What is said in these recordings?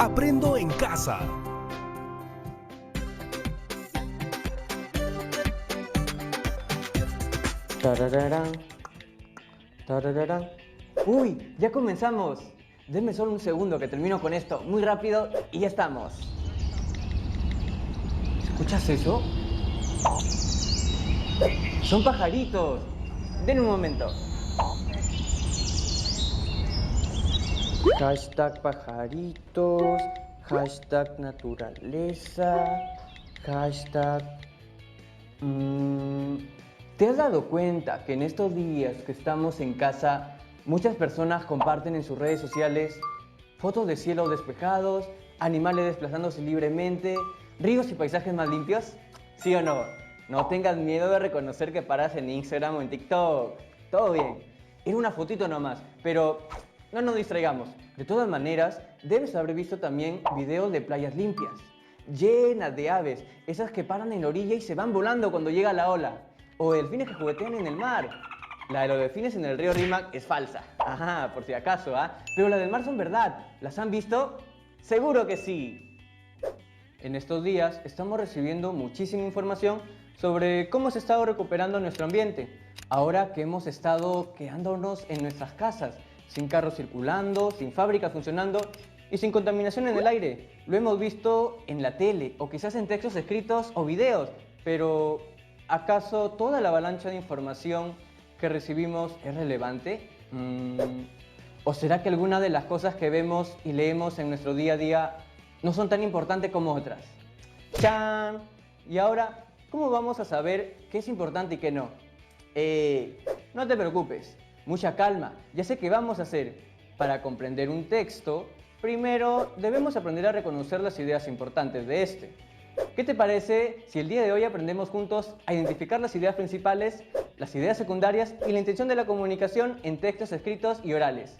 Aprendo en casa. Tarararán, tarararán. ¡Uy! ¡Ya comenzamos! Denme solo un segundo que termino con esto muy rápido y ya estamos. ¿Escuchas eso? ¡Son pajaritos! Den un momento. Hashtag pajaritos, hashtag naturaleza, hashtag... ¿Te has dado cuenta que en estos días que estamos en casa, muchas personas comparten en sus redes sociales fotos de cielos despejados, animales desplazándose libremente, ríos y paisajes más limpios? ¿Sí o no? No tengas miedo de reconocer que paras en Instagram o en TikTok. Todo bien. Era una fotito nomás, pero no nos distraigamos. De todas maneras, debes haber visto también videos de playas limpias, llenas de aves, esas que paran en la orilla y se van volando cuando llega la ola. O delfines que juguetean en el mar. La de los delfines en el río Rímac es falsa. Ajá, por si acaso, ¿ah? Pero las del mar son verdad. ¿Las han visto? ¡Seguro que sí! En estos días estamos recibiendo muchísima información sobre cómo se ha estado recuperando nuestro ambiente. Ahora que hemos estado quedándonos en nuestras casas, sin carros circulando, sin fábricas funcionando y sin contaminación en el aire. Lo hemos visto en la tele o quizás en textos escritos o videos, pero ¿acaso toda la avalancha de información que recibimos es relevante? ¿O será que algunas de las cosas que vemos y leemos en nuestro día a día no son tan importantes como otras? ¡Chan! Y ahora, ¿cómo vamos a saber qué es importante y qué no? No te preocupes, mucha calma, ya sé qué vamos a hacer. Para comprender un texto, primero debemos aprender a reconocer las ideas importantes de este. ¿Qué te parece si el día de hoy aprendemos juntos a identificar las ideas principales, las ideas secundarias y la intención de la comunicación en textos escritos y orales?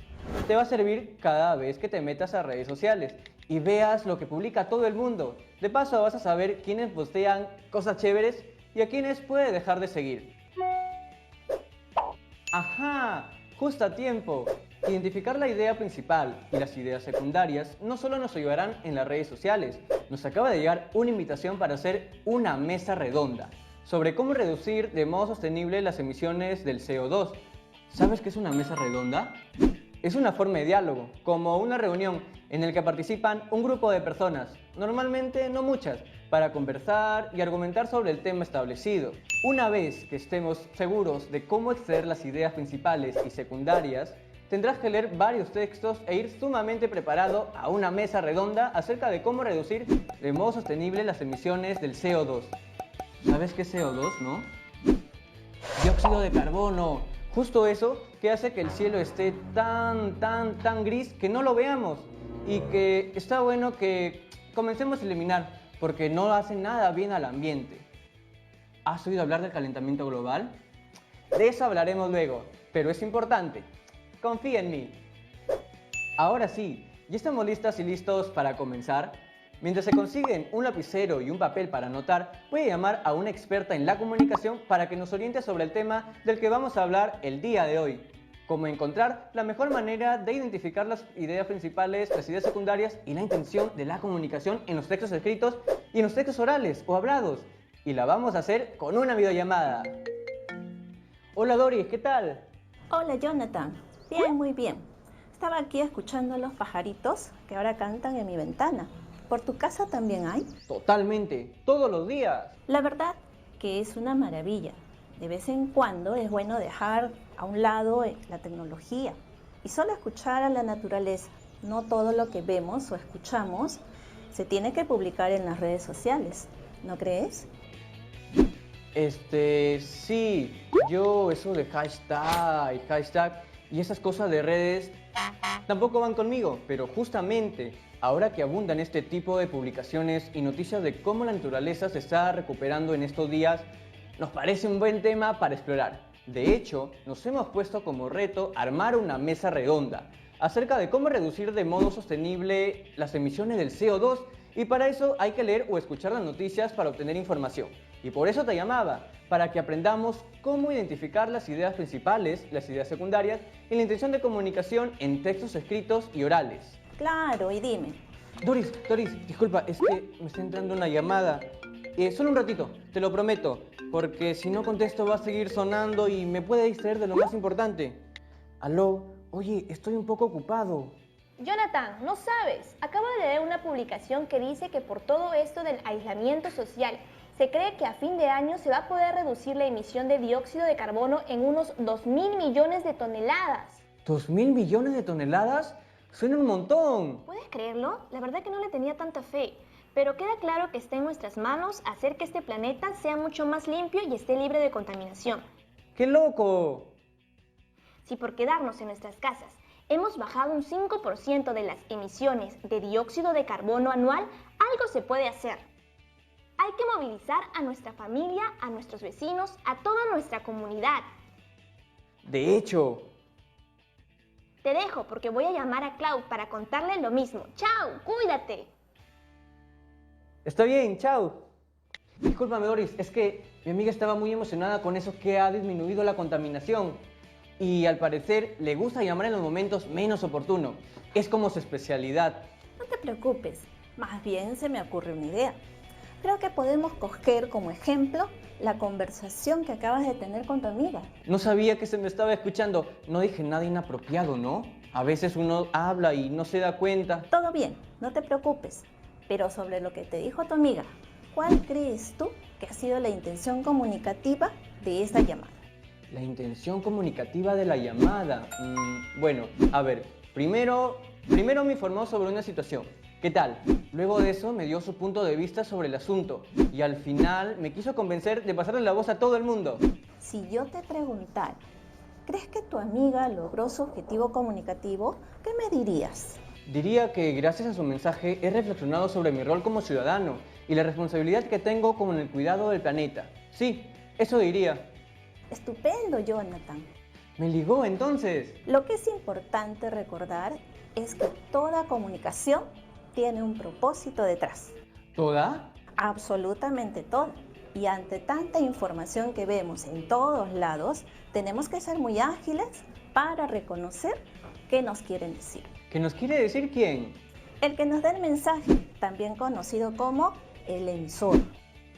Te va a servir cada vez que te metas a redes sociales y veas lo que publica todo el mundo. De paso vas a saber quiénes postean cosas chéveres y a quiénes puedes dejar de seguir. ¡Ajá! Justo a tiempo. Identificar la idea principal y las ideas secundarias no solo nos ayudarán en las redes sociales. Nos acaba de llegar una invitación para hacer una mesa redonda sobre cómo reducir de modo sostenible las emisiones del CO2. ¿Sabes qué es una mesa redonda? Es una forma de diálogo, como una reunión en la que participan un grupo de personas, normalmente no muchas, para conversar y argumentar sobre el tema establecido. Una vez que estemos seguros de cómo extraer las ideas principales y secundarias, tendrás que leer varios textos e ir sumamente preparado a una mesa redonda acerca de cómo reducir de modo sostenible las emisiones del CO2. ¿Sabes qué es CO2, no? Dióxido de carbono. Justo eso que hace que el cielo esté tan gris que no lo veamos y que está bueno que comencemos a eliminar porque no hace nada bien al ambiente. ¿Has oído hablar del calentamiento global? De eso hablaremos luego, pero es importante. Confía en mí. Ahora sí, ¿ya estamos listas y listos para comenzar? Mientras se consiguen un lapicero y un papel para anotar, voy a llamar a una experta en la comunicación para que nos oriente sobre el tema del que vamos a hablar el día de hoy. Cómo encontrar la mejor manera de identificar las ideas principales, las ideas secundarias y la intención de la comunicación en los textos escritos y en los textos orales o hablados. Y la vamos a hacer con una videollamada. Hola Doris, ¿qué tal? Hola Jonathan, bien, muy bien. Estaba aquí escuchando a los pajaritos que ahora cantan en mi ventana. ¿Por tu casa también hay? Totalmente, todos los días. La verdad que es una maravilla. De vez en cuando es bueno dejar a un lado la tecnología y solo escuchar a la naturaleza. No todo lo que vemos o escuchamos se tiene que publicar en las redes sociales, ¿no crees? Sí, yo eso de hashtag y esas cosas de redes tampoco van conmigo, pero justamente ahora que abundan este tipo de publicaciones y noticias de cómo la naturaleza se está recuperando en estos días, nos parece un buen tema para explorar. De hecho, nos hemos puesto como reto armar una mesa redonda acerca de cómo reducir de modo sostenible las emisiones del CO2 y para eso hay que leer o escuchar las noticias para obtener información. Y por eso te llamaba, para que aprendamos cómo identificar las ideas principales, las ideas secundarias y la intención de comunicación en textos escritos y orales. Claro, y dime, Doris, disculpa, es que me está entrando una llamada. Solo un ratito, te lo prometo, porque si no contesto va a seguir sonando y me puede distraer de lo más importante. Aló, oye, estoy un poco ocupado. Jonathan, no sabes. Acabo de leer una publicación que dice que por todo esto del aislamiento social, se cree que a fin de año se va a poder reducir la emisión de dióxido de carbono en unos 2.000 millones de toneladas. ¿2.000 millones de toneladas? Suena un montón. ¿Puedes creerlo? La verdad que no le tenía tanta fe. Pero queda claro que está en nuestras manos hacer que este planeta sea mucho más limpio y esté libre de contaminación. ¡Qué loco! Si por quedarnos en nuestras casas hemos bajado un 5% de las emisiones de dióxido de carbono anual, algo se puede hacer. Hay que movilizar a nuestra familia, a nuestros vecinos, a toda nuestra comunidad. De hecho, te dejo porque voy a llamar a Clau para contarle lo mismo. ¡Chao! ¡Cuídate! está bien, chao. Discúlpame, Doris, es que mi amiga estaba muy emocionada con eso que ha disminuido la contaminación. Y al parecer le gusta llamar en los momentos menos oportunos. Es como su especialidad. No te preocupes, más bien se me ocurre una idea. Creo que podemos coger como ejemplo la conversación que acabas de tener con tu amiga. No sabía que se me estaba escuchando. No dije nada inapropiado, ¿no? A veces uno habla y no se da cuenta. Todo bien, no te preocupes. Pero sobre lo que te dijo tu amiga, ¿cuál crees tú que ha sido la intención comunicativa de esta llamada? La intención comunicativa de la llamada. Bueno, a ver, primero me informó sobre una situación. ¿Qué tal? Luego de eso me dio su punto de vista sobre el asunto y al final me quiso convencer de pasarle la voz a todo el mundo. Si yo te preguntara, ¿crees que tu amiga logró su objetivo comunicativo? ¿Qué me dirías? Diría que gracias a su mensaje he reflexionado sobre mi rol como ciudadano y la responsabilidad que tengo con el cuidado del planeta. Sí, eso diría. Estupendo, Jonathan. ¿Me ligó entonces? Lo que es importante recordar es que toda comunicación tiene un propósito detrás. ¿Toda? Absolutamente toda. Y ante tanta información que vemos en todos lados, tenemos que ser muy ágiles para reconocer qué nos quieren decir. ¿Qué nos quiere decir quién? El que nos da el mensaje, también conocido como el emisor.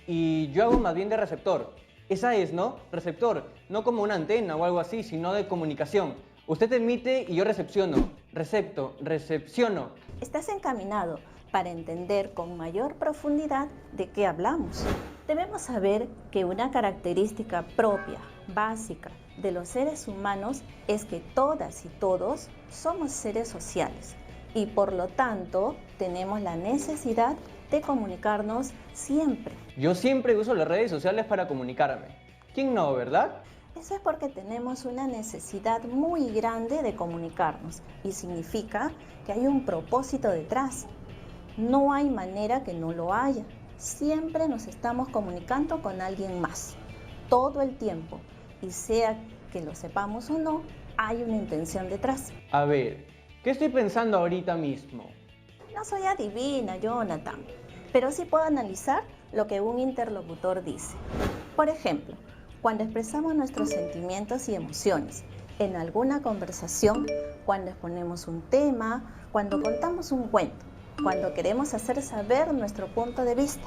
Y yo hago más bien de receptor. Esa es, ¿no? Receptor, no como una antena o algo así, sino de comunicación. Usted emite y yo recepciono. Recepciono. Estás encaminado para entender con mayor profundidad de qué hablamos. Debemos saber que una característica propia, básica, de los seres humanos es que todas y todos somos seres sociales y por lo tanto tenemos la necesidad de comunicarnos siempre. Yo siempre uso las redes sociales para comunicarme. ¿Quién no, verdad? Eso es porque tenemos una necesidad muy grande de comunicarnos y significa que hay un propósito detrás. No hay manera que no lo haya. Siempre nos estamos comunicando con alguien más, todo el tiempo. Y sea que lo sepamos o no, hay una intención detrás. A ver, ¿qué estoy pensando ahorita mismo? No soy adivina, Jonathan, pero sí puedo analizar lo que un interlocutor dice. Por ejemplo, cuando expresamos nuestros sentimientos y emociones en alguna conversación, cuando exponemos un tema, cuando contamos un cuento, cuando queremos hacer saber nuestro punto de vista,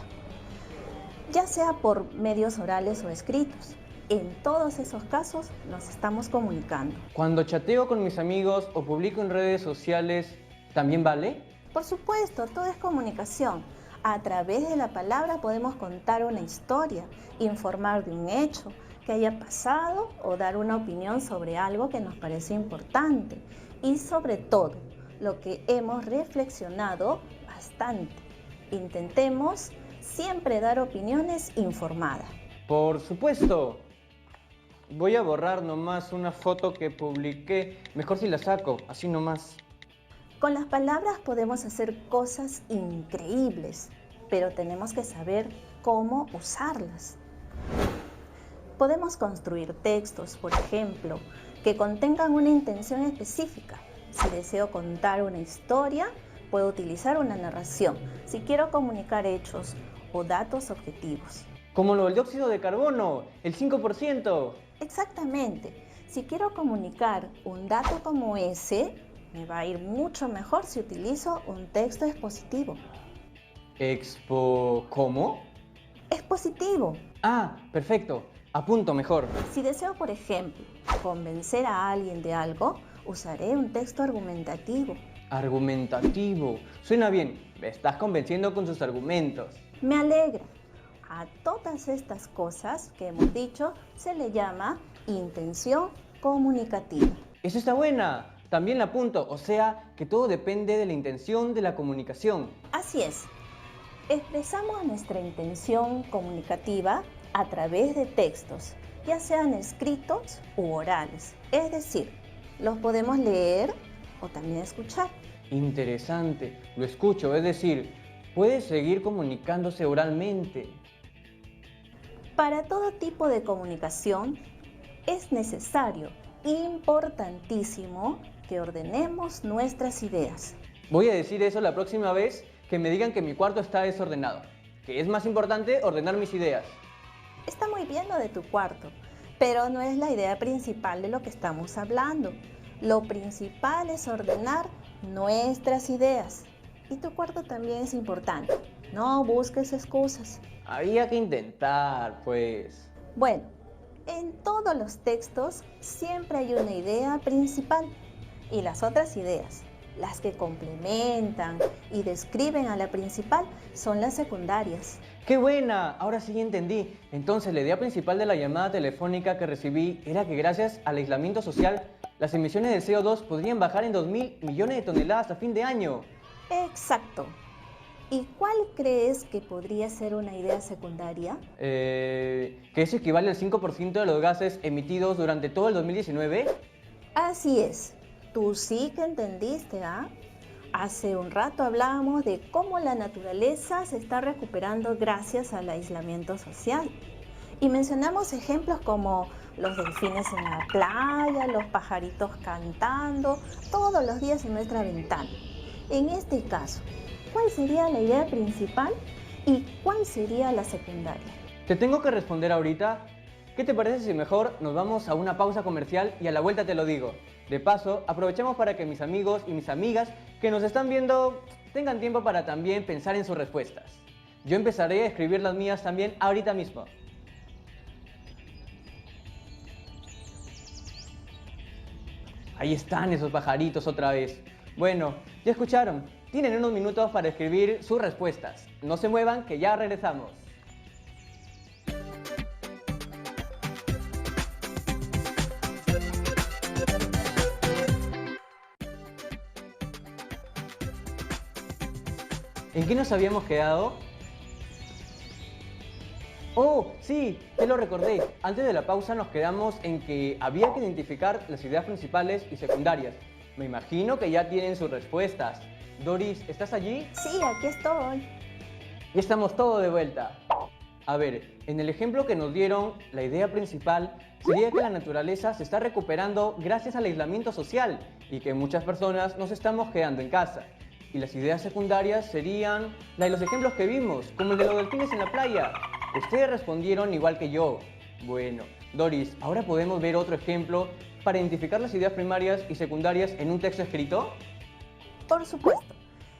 ya sea por medios orales o escritos. En todos esos casos nos estamos comunicando. Cuando chateo con mis amigos o publico en redes sociales, ¿también vale? Por supuesto, todo es comunicación. A través de la palabra podemos contar una historia, informar de un hecho que haya pasado o dar una opinión sobre algo que nos parece importante. Y sobre todo, lo que hemos reflexionado bastante. Intentemos siempre dar opiniones informadas. Por supuesto. Voy a borrar nomás una foto que publiqué. Mejor si la saco, así nomás. Con las palabras podemos hacer cosas increíbles, pero tenemos que saber cómo usarlas. Podemos construir textos, por ejemplo, que contengan una intención específica. Si deseo contar una historia, puedo utilizar una narración. Si quiero comunicar hechos o datos objetivos. Como lo del dióxido de carbono, el 5%. Exactamente. Si quiero comunicar un dato como ese, Me va a ir mucho mejor si utilizo un texto expositivo. ¿Cómo? Expositivo. Ah, perfecto. Apunto mejor. Si deseo, por ejemplo, convencer a alguien de algo, usaré un texto argumentativo. Argumentativo. Suena bien. Me estás convenciendo con sus argumentos. Me alegra. A todas estas cosas que hemos dicho se le llama intención comunicativa. Eso está buena. También la apunto. O sea, que todo depende de la intención de la comunicación. Así es. Expresamos nuestra intención comunicativa a través de textos, ya sean escritos u orales. Es decir, los podemos leer o también escuchar. Interesante. Lo escucho, es decir, puede seguir comunicándose oralmente. Para todo tipo de comunicación es necesario, importantísimo, que ordenemos nuestras ideas. Voy a decir eso la próxima vez que me digan que mi cuarto está desordenado. Que es más importante ordenar mis ideas. Está muy bien lo de tu cuarto, pero no es la idea principal de lo que estamos hablando. Lo principal es ordenar nuestras ideas. Y tu cuarto también es importante. No busques excusas. Había que intentar, pues. Bueno, en todos los textos siempre hay una idea principal y las otras ideas, las que complementan y describen a la principal, son las secundarias. ¡Qué buena! Ahora sí entendí. Entonces, la idea principal de la llamada telefónica que recibí era que gracias al aislamiento social, las emisiones de CO2 podrían bajar en 2.000 millones de toneladas a fin de año. Exacto. ¿Y cuál crees que podría ser una idea secundaria? ¿Que eso equivale al 5% de los gases emitidos durante todo el 2019? Así es. Tú sí que entendiste, ¿ah? Hace un rato hablábamos de cómo la naturaleza se está recuperando gracias al aislamiento social. Y mencionamos ejemplos como los delfines en la playa, los pajaritos cantando, todos los días en nuestra ventana. En este caso, ¿cuál sería la idea principal y cuál sería la secundaria? Te tengo que responder ahorita. ¿Qué te parece si mejor nos vamos a una pausa comercial y a la vuelta te lo digo? De paso, aprovechamos para que mis amigos y mis amigas que nos están viendo tengan tiempo para también pensar en sus respuestas. Yo empezaré a escribir las mías también ahorita mismo. Ahí están esos pajaritos otra vez. Bueno, ya escucharon. Tienen unos minutos para escribir sus respuestas. No se muevan, que ya regresamos. ¿En qué nos habíamos quedado? Oh, sí, te lo recordé. Antes de la pausa nos quedamos en que había que identificar las ideas principales y secundarias. Me imagino que ya tienen sus respuestas. Doris, ¿estás allí? Sí, aquí estoy. Ya estamos todos de vuelta. A ver, en el ejemplo que nos dieron, la idea principal sería que la naturaleza se está recuperando gracias al aislamiento social y que muchas personas nos estamos quedando en casa. Y las ideas secundarias serían la de los ejemplos que vimos, como el de los delfines en la playa. Ustedes respondieron igual que yo. Bueno, Doris, ¿ahora podemos ver otro ejemplo para identificar las ideas primarias y secundarias en un texto escrito? Por supuesto.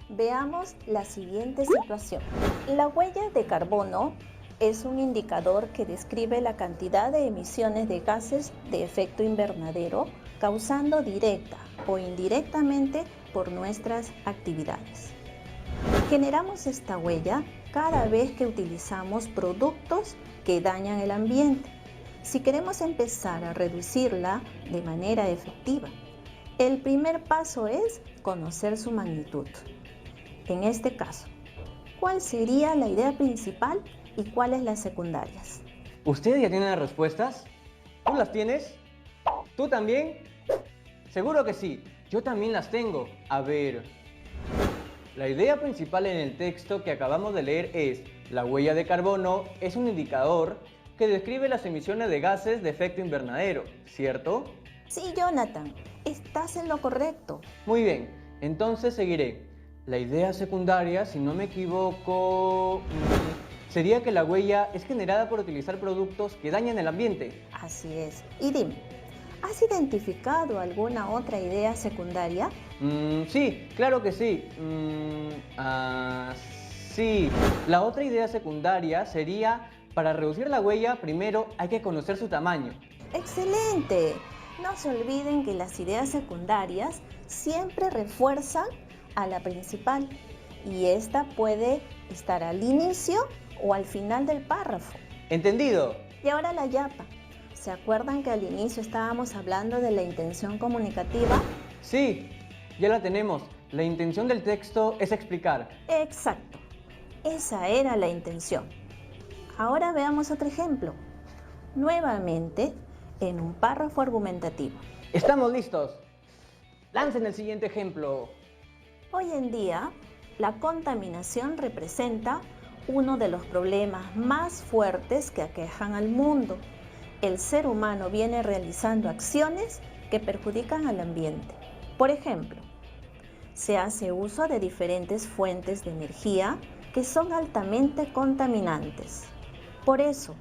Veamos la siguiente situación. La huella de carbono es un indicador que describe la cantidad de emisiones de gases de efecto invernadero causando directa o indirectamente por nuestras actividades. Generamos esta huella cada vez que utilizamos productos que dañan el ambiente. Si queremos empezar a reducirla de manera efectiva, el primer paso es conocer su magnitud. En este caso, ¿cuál sería la idea principal y cuáles las secundarias? ¿Ustedes ya tienen las respuestas? ¿Tú las tienes? ¿Tú también? Seguro que sí. Yo también las tengo. A ver. La idea principal en el texto que acabamos de leer es: la huella de carbono es un indicador que describe las emisiones de gases de efecto invernadero, ¿cierto? Sí, Jonathan, estás en lo correcto. Muy bien, entonces seguiré. La idea secundaria, si no me equivoco, sería que la huella es generada por utilizar productos que dañan el ambiente. Así es. Y dime, ¿Has identificado alguna otra idea secundaria? Sí, claro que sí. Sí, la otra idea secundaria sería, para reducir la huella, primero hay que conocer su tamaño. ¡Excelente! No se olviden que las ideas secundarias siempre refuerzan a la principal y esta puede estar al inicio o al final del párrafo. ¿Entendido? Y ahora la yapa. ¿Se acuerdan que al inicio estábamos hablando de la intención comunicativa? Sí, ya la tenemos. La intención del texto es explicar. Exacto. Esa era la intención. Ahora veamos otro ejemplo. Nuevamente, en un párrafo argumentativo. ¡Estamos listos! Lancen el siguiente ejemplo. Hoy en día, la contaminación representa uno de los problemas más fuertes que aquejan al mundo. El ser humano viene realizando acciones que perjudican al ambiente. Por ejemplo, se hace uso de diferentes fuentes de energía que son altamente contaminantes. Por eso,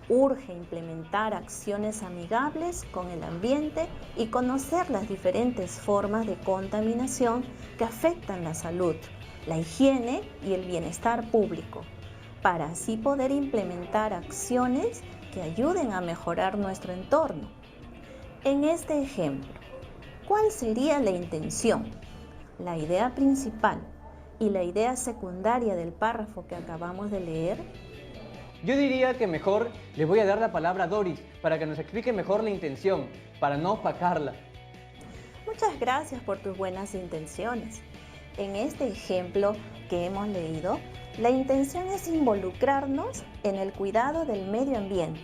urge implementar acciones amigables con el ambiente y conocer las diferentes formas de contaminación que afectan la salud, la higiene y el bienestar público, para así poder implementar acciones que ayuden a mejorar nuestro entorno. En este ejemplo, ¿cuál sería la intención, la idea principal y la idea secundaria del párrafo que acabamos de leer? Yo diría que mejor le voy a dar la palabra a Doris para que nos explique mejor la intención, para no opacarla. Muchas gracias por tus buenas intenciones. En este ejemplo que hemos leído, la intención es involucrarnos en el cuidado del medio ambiente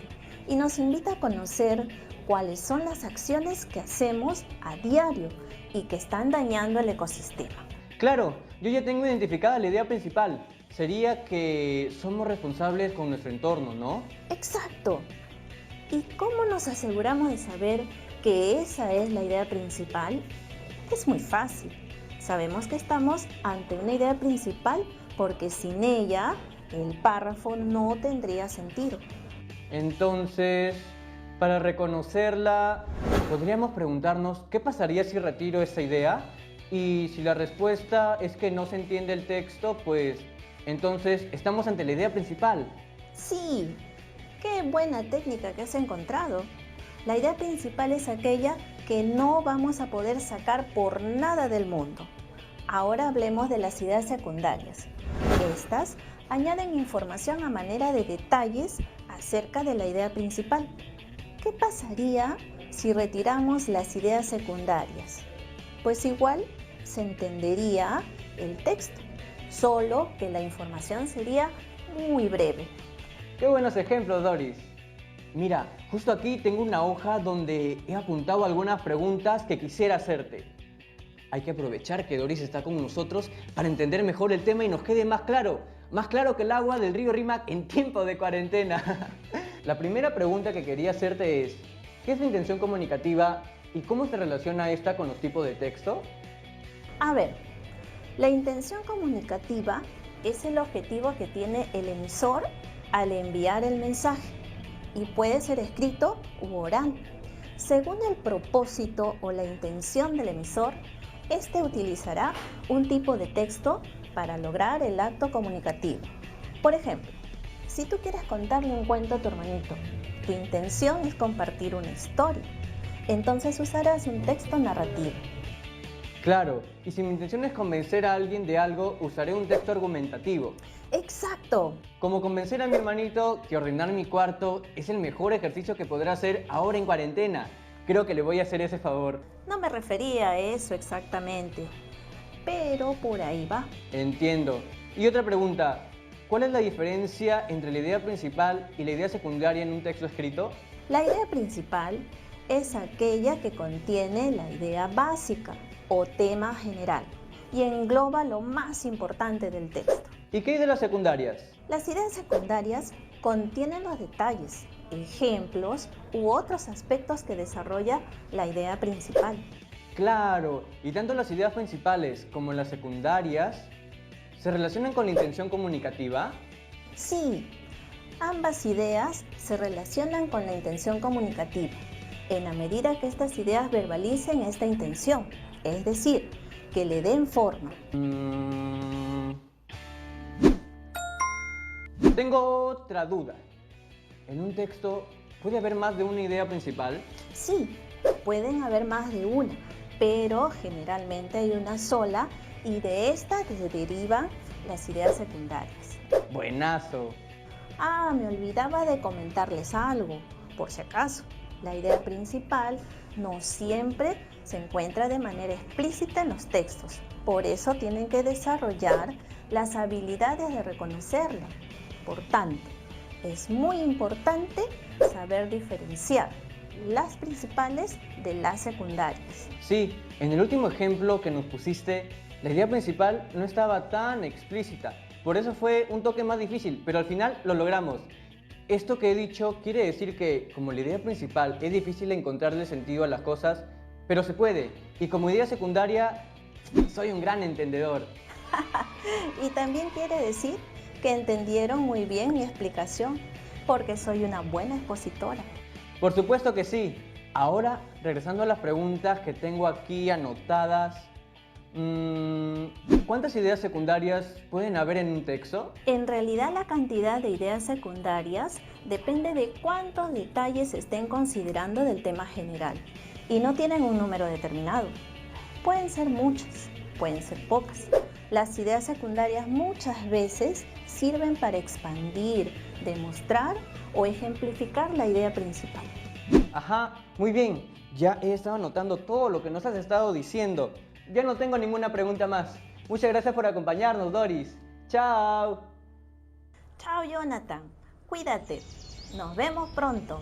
y nos invita a conocer cuáles son las acciones que hacemos a diario y que están dañando el ecosistema. Claro, yo ya tengo identificada la idea principal. Sería que somos responsables con nuestro entorno, ¿no? Exacto. ¿Y cómo nos aseguramos de saber que esa es la idea principal? Es muy fácil. Sabemos que estamos ante una idea principal porque sin ella el párrafo no tendría sentido. Entonces, para reconocerla, podríamos preguntarnos qué pasaría si retiro esa idea. Y si la respuesta es que no se entiende el texto, pues entonces estamos ante la idea principal. Sí, qué buena técnica que has encontrado. La idea principal es aquella que no vamos a poder sacar por nada del mundo. Ahora hablemos de las ideas secundarias. Estas añaden información a manera de detalles acerca de la idea principal. ¿Qué pasaría si retiramos las ideas secundarias? Pues igual se entendería el texto, solo que la información sería muy breve. ¡Qué buenos ejemplos, Doris! Mira, justo aquí tengo una hoja donde he apuntado algunas preguntas que quisiera hacerte. Hay que aprovechar que Doris está con nosotros para entender mejor el tema y nos quede más claro que el agua del río Rímac en tiempo de cuarentena. La primera pregunta que quería hacerte es, ¿qué es la intención comunicativa y cómo se relaciona esta con los tipos de texto? A ver, la intención comunicativa es el objetivo que tiene el emisor al enviar el mensaje y puede ser escrito u oral. Según el propósito o la intención del emisor, este utilizará un tipo de texto para lograr el acto comunicativo. Por ejemplo, si tú quieres contarle un cuento a tu hermanito, tu intención es compartir una historia, entonces usarás un texto narrativo. Claro, y si mi intención es convencer a alguien de algo, usaré un texto argumentativo. ¡Exacto! Como convencer a mi hermanito que ordenar mi cuarto es el mejor ejercicio que podrá hacer ahora en cuarentena. Creo que le voy a hacer ese favor. No me refería a eso exactamente, pero por ahí va. Entiendo. Y otra pregunta, ¿cuál es la diferencia entre la idea principal y la idea secundaria en un texto escrito? La idea principal es aquella que contiene la idea básica o tema general y engloba lo más importante del texto. ¿Y qué hay de las secundarias? Las ideas secundarias contienen los detalles, ejemplos u otros aspectos que desarrolla la idea principal. Claro, y tanto las ideas principales como las secundarias ¿se relacionan con la intención comunicativa? Sí, ambas ideas se relacionan con la intención comunicativa. en la medida que estas ideas verbalicen esta intención, es decir, que le den forma. Tengo otra duda. ¿En un texto puede haber más de una idea principal? Sí, pueden haber más de una, pero generalmente hay una sola y de esta se derivan las ideas secundarias. Buenazo. Me olvidaba de comentarles algo, por si acaso. La idea principal no siempre se encuentra de manera explícita en los textos, por eso tienen que desarrollar las habilidades de reconocerla. Por tanto, es muy importante saber diferenciar las principales de las secundarias. Sí, en el último ejemplo que nos pusiste, la idea principal no estaba tan explícita. Por eso fue un toque más difícil, pero al final lo logramos. Esto que he dicho quiere decir que, como la idea principal es difícil encontrarle sentido a las cosas, pero se puede. Y como idea secundaria, soy un gran entendedor. Y también quiere decir que entendieron muy bien mi explicación, porque soy una buena expositora. Por supuesto que sí. Ahora, regresando a las preguntas que tengo aquí anotadas, ¿cuántas ideas secundarias pueden haber en un texto? En realidad, la cantidad de ideas secundarias depende de cuántos detalles se estén considerando del tema general y no tienen un número determinado. Pueden ser muchas, pueden ser pocas. Las ideas secundarias muchas veces sirven para expandir, demostrar o ejemplificar la idea principal. Ajá, muy bien. Ya he estado anotando todo lo que nos has estado diciendo. Ya no tengo ninguna pregunta más. Muchas gracias por acompañarnos, Doris. ¡Chao! Chao, Jonathan. Cuídate. Nos vemos pronto.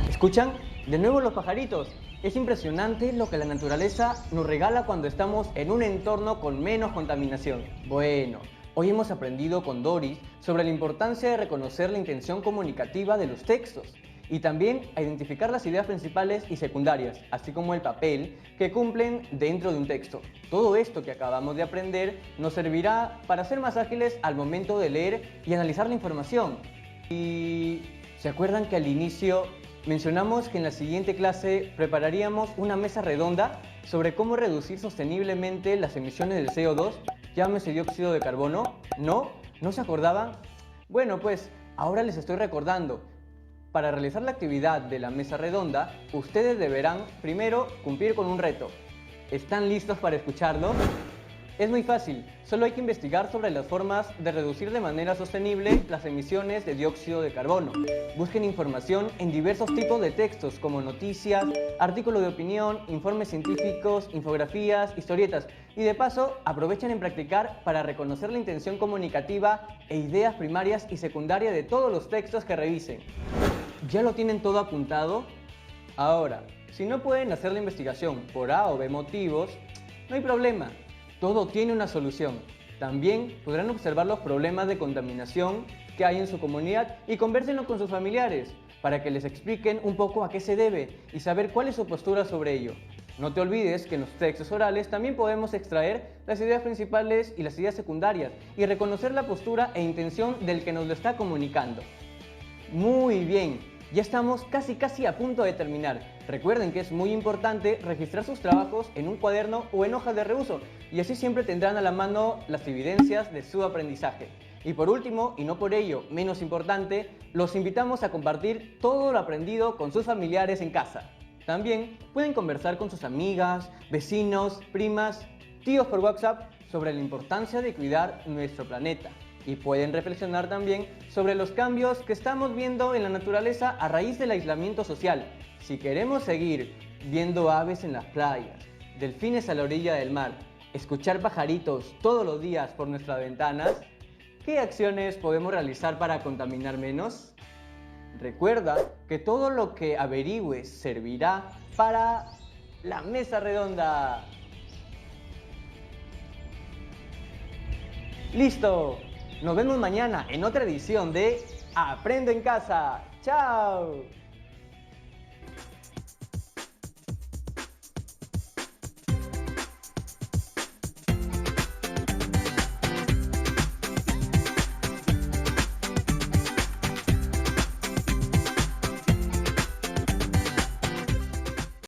¿Escuchan? De nuevo los pajaritos. Es impresionante lo que la naturaleza nos regala cuando estamos en un entorno con menos contaminación. Bueno, hoy hemos aprendido con Doris sobre la importancia de reconocer la intención comunicativa de los textos y también a identificar las ideas principales y secundarias, así como el papel que cumplen dentro de un texto. Todo esto que acabamos de aprender nos servirá para ser más ágiles al momento de leer y analizar la información. ¿Y se acuerdan que al inicio mencionamos que en la siguiente clase prepararíamos una mesa redonda sobre cómo reducir sosteniblemente las emisiones del CO2, llámese dióxido de carbono? ¿No? ¿No se acordaban? Bueno, pues ahora les estoy recordando. Para realizar la actividad de la mesa redonda, ustedes deberán primero cumplir con un reto. ¿Están listos para escucharlo? Es muy fácil, solo hay que investigar sobre las formas de reducir de manera sostenible las emisiones de dióxido de carbono. Busquen información en diversos tipos de textos como noticias, artículos de opinión, informes científicos, infografías, historietas y de paso aprovechen en practicar para reconocer la intención comunicativa e ideas primarias y secundarias de todos los textos que revisen. ¿Ya lo tienen todo apuntado? Ahora, si no pueden hacer la investigación por A o B motivos, no hay problema. Todo tiene una solución. También podrán observar los problemas de contaminación que hay en su comunidad y convérsenlo con sus familiares para que les expliquen un poco a qué se debe y saber cuál es su postura sobre ello. No te olvides que en los textos orales también podemos extraer las ideas principales y las ideas secundarias y reconocer la postura e intención del que nos lo está comunicando. Muy bien. Ya estamos casi a punto de terminar. Recuerden que es muy importante registrar sus trabajos en un cuaderno o en hojas de reuso y así siempre tendrán a la mano las evidencias de su aprendizaje. Y por último, y no por ello menos importante, los invitamos a compartir todo lo aprendido con sus familiares en casa. También pueden conversar con sus amigas, vecinos, primas, tíos por WhatsApp sobre la importancia de cuidar nuestro planeta. Y pueden reflexionar también sobre los cambios que estamos viendo en la naturaleza a raíz del aislamiento social. Si queremos seguir viendo aves en las playas, delfines a la orilla del mar, escuchar pajaritos todos los días por nuestras ventanas, ¿qué acciones podemos realizar para contaminar menos? Recuerda que todo lo que averigües servirá para la mesa redonda. ¡Listo! Nos vemos mañana en otra edición de Aprendo en Casa. ¡Chao!